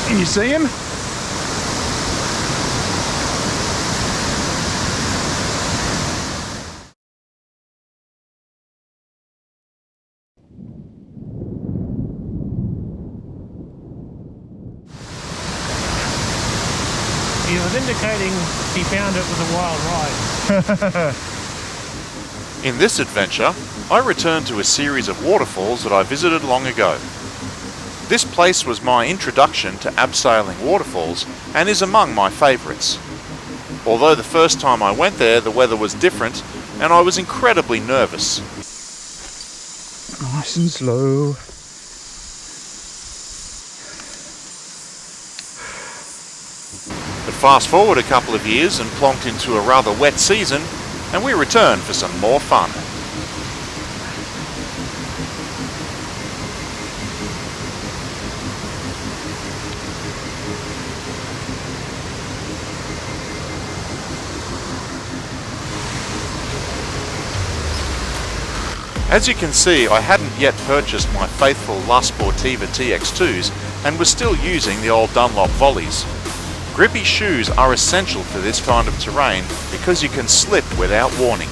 Can you see him? He was indicating he found it was a wild ride. In this adventure, I returned to a series of waterfalls that I visited long ago. This place was my introduction to abseiling waterfalls and is among my favourites. Although the first time I went there the weather was different and I was incredibly nervous. Nice and slow. But fast forward a couple of years and plonked into a rather wet season, and we returned for some more fun. As you can see, I hadn't yet purchased my faithful La Sportiva TX2s and was still using the old Dunlop volleys. Grippy shoes are essential for this kind of terrain because you can slip without warning.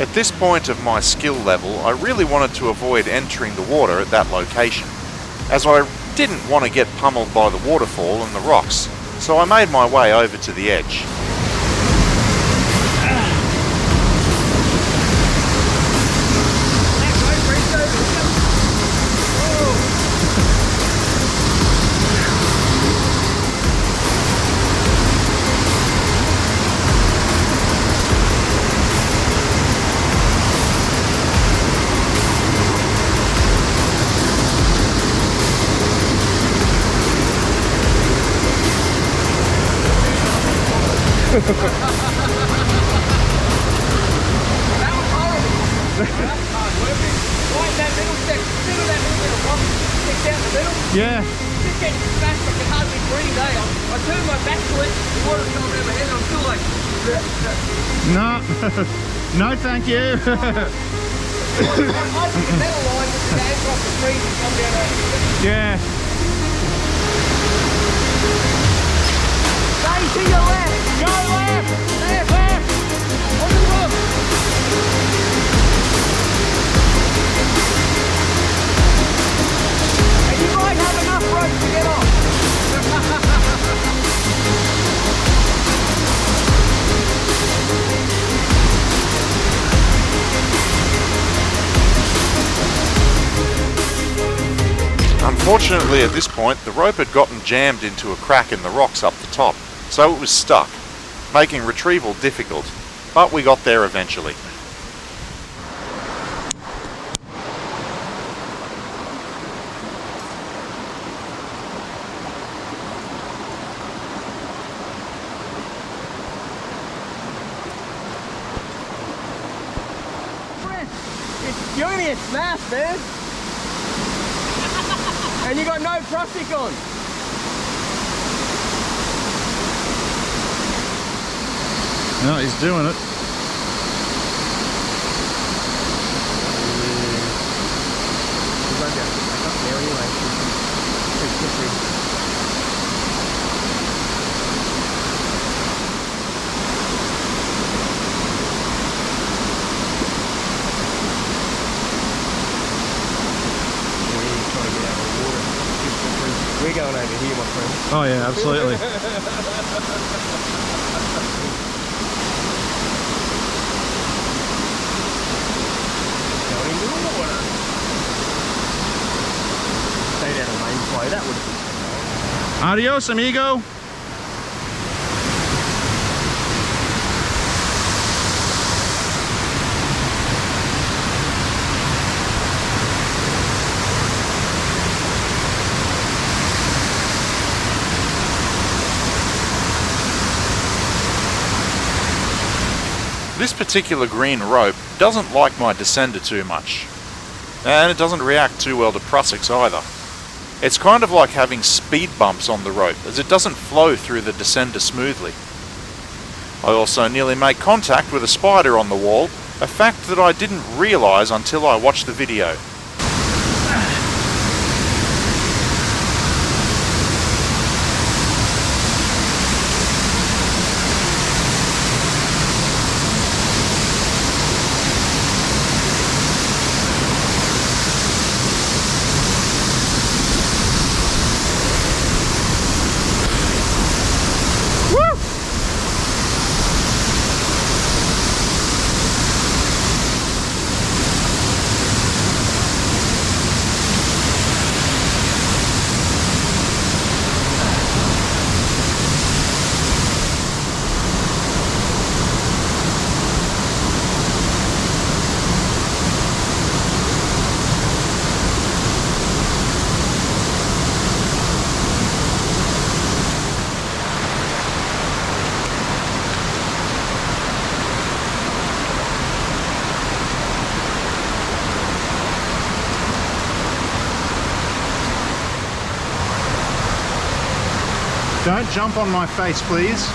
At this point of my skill level, I really wanted to avoid entering the water at that location, as I didn't want to get pummeled by the waterfall and the rocks, so I made my way over to the edge. That was horrible. That's hard working. Right in that middle step, middle of that little rock, stick down the middle. Yeah. Just getting smashed, I can hardly breathe, eh? I turned my back to it, the water's coming over my head, and I'm still like... No. No, thank you. I took the metal line with the gas off the trees and come down over it. Yeah. Stay to your left. Go left. Left, left. On the road. And you might have enough rope to get off. Unfortunately, at this point, the rope had gotten jammed into a crack in the rocks up the top, so it was stuck, making retrieval difficult, but we got there eventually. It's Junior's math, man. And you got no prostic on. No, he's doing it. We're going over here, my friend. Oh yeah, absolutely. Going into the water. that one. Adios, amigo. This particular green rope doesn't like my descender too much, and it doesn't react too well to prussics either. It's kind of like having speed bumps on the rope, as it doesn't flow through the descender smoothly. I also nearly make contact with a spider on the wall, a fact that I didn't realise until I watched the video. Don't jump on my face, please.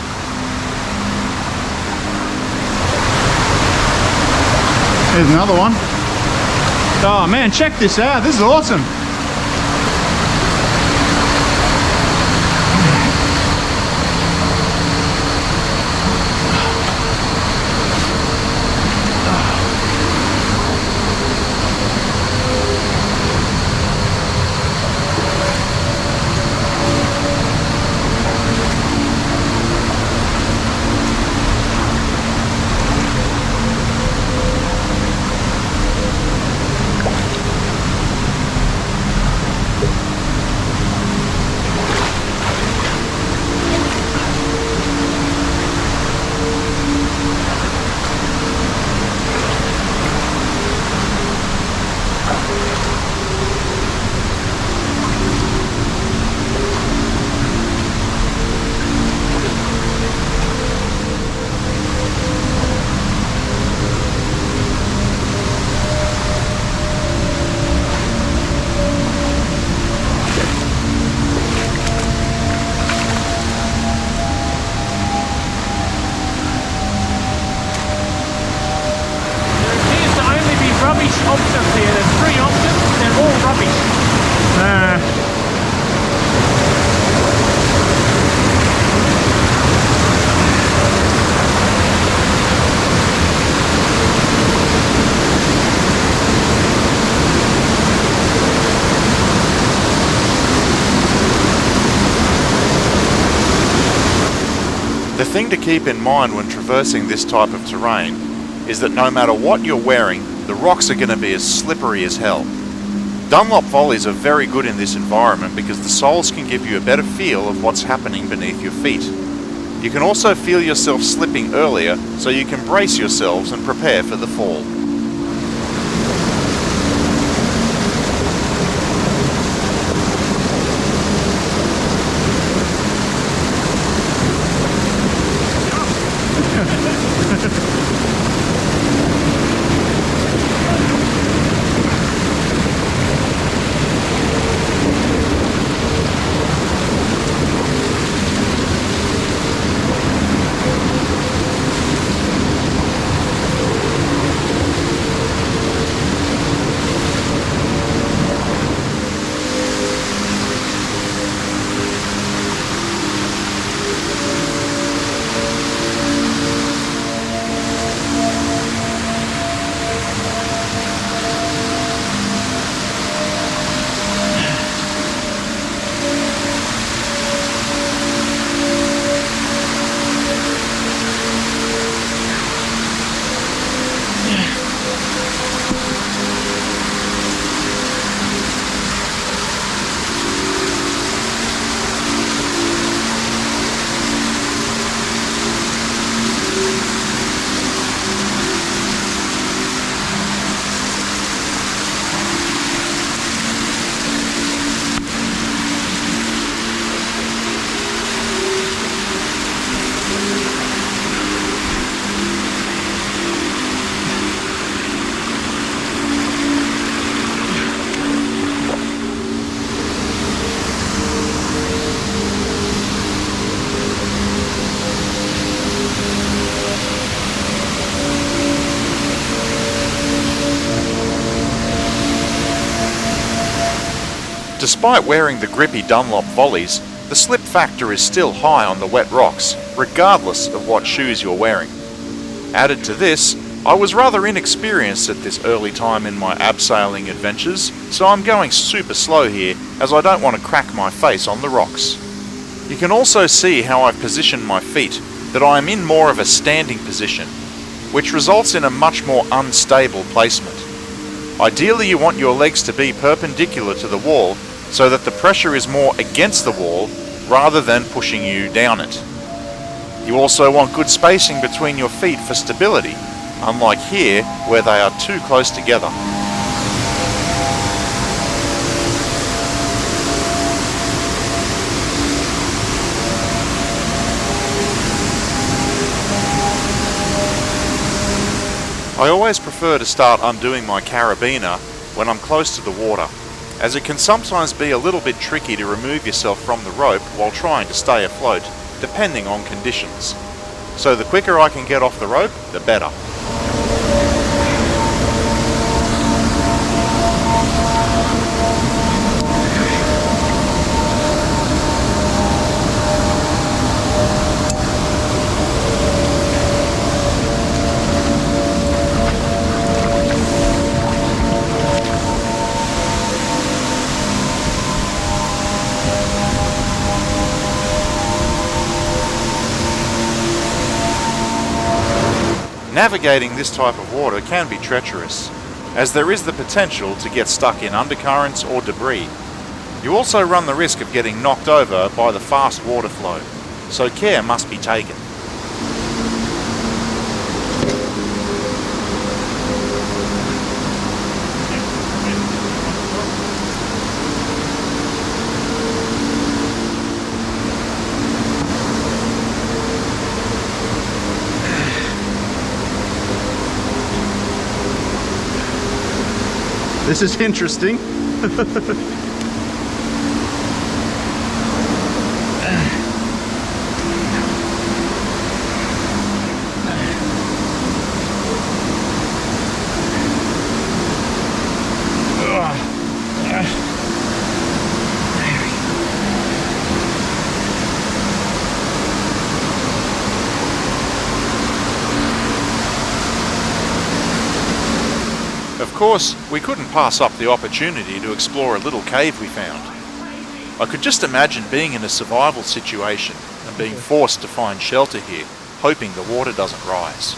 Here's another one. Oh man, check this out. This is awesome. Options here. There's 3 options. They're all rubbish. The thing to keep in mind when traversing this type of terrain is that no matter what you're wearing, the rocks are going to be as slippery as hell. Dunlop volleys are very good in this environment because the soles can give you a better feel of what's happening beneath your feet. You can also feel yourself slipping earlier, so you can brace yourselves and prepare for the fall. Despite wearing the grippy Dunlop volleys, the slip factor is still high on the wet rocks, regardless of what shoes you're wearing. Added to this, I was rather inexperienced at this early time in my abseiling adventures, so I'm going super slow here as I don't want to crack my face on the rocks. You can also see how I've positioned my feet, that I am in more of a standing position, which results in a much more unstable placement. Ideally you want your legs to be perpendicular to the wall so that the pressure is more against the wall rather than pushing you down it. You also want good spacing between your feet for stability, unlike here where they are too close together. I always prefer to start undoing my carabiner when I'm close to the water, as it can sometimes be a little bit tricky to remove yourself from the rope while trying to stay afloat, depending on conditions. So the quicker I can get off the rope, the better. Navigating this type of water can be treacherous, as there is the potential to get stuck in undercurrents or debris. You also run the risk of getting knocked over by the fast water flow, so care must be taken. This is interesting. Of course, we couldn't pass up the opportunity to explore a little cave we found. I could just imagine being in a survival situation and being forced to find shelter here, hoping the water doesn't rise.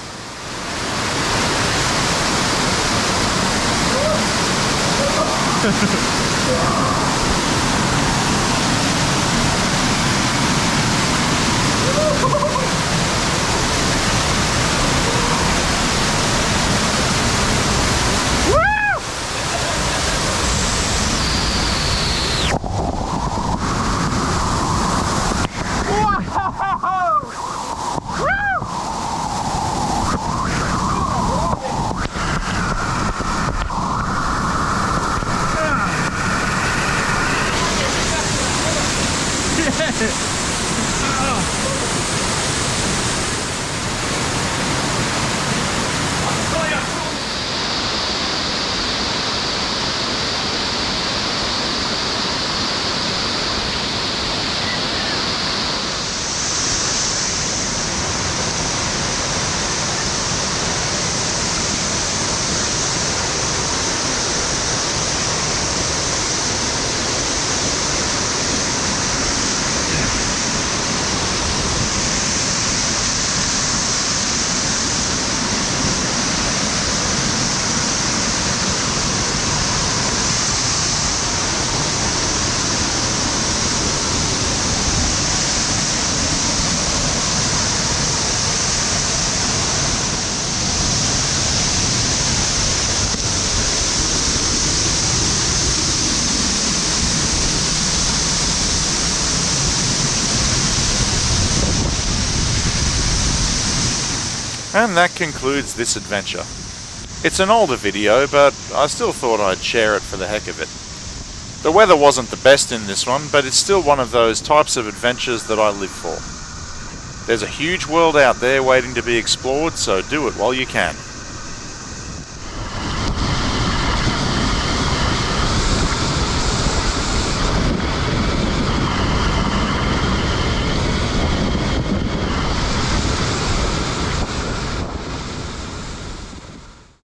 And that concludes this adventure. It's an older video, but I still thought I'd share it for the heck of it. The weather wasn't the best in this one, but it's still one of those types of adventures that I live for. There's a huge world out there waiting to be explored, so do it while you can.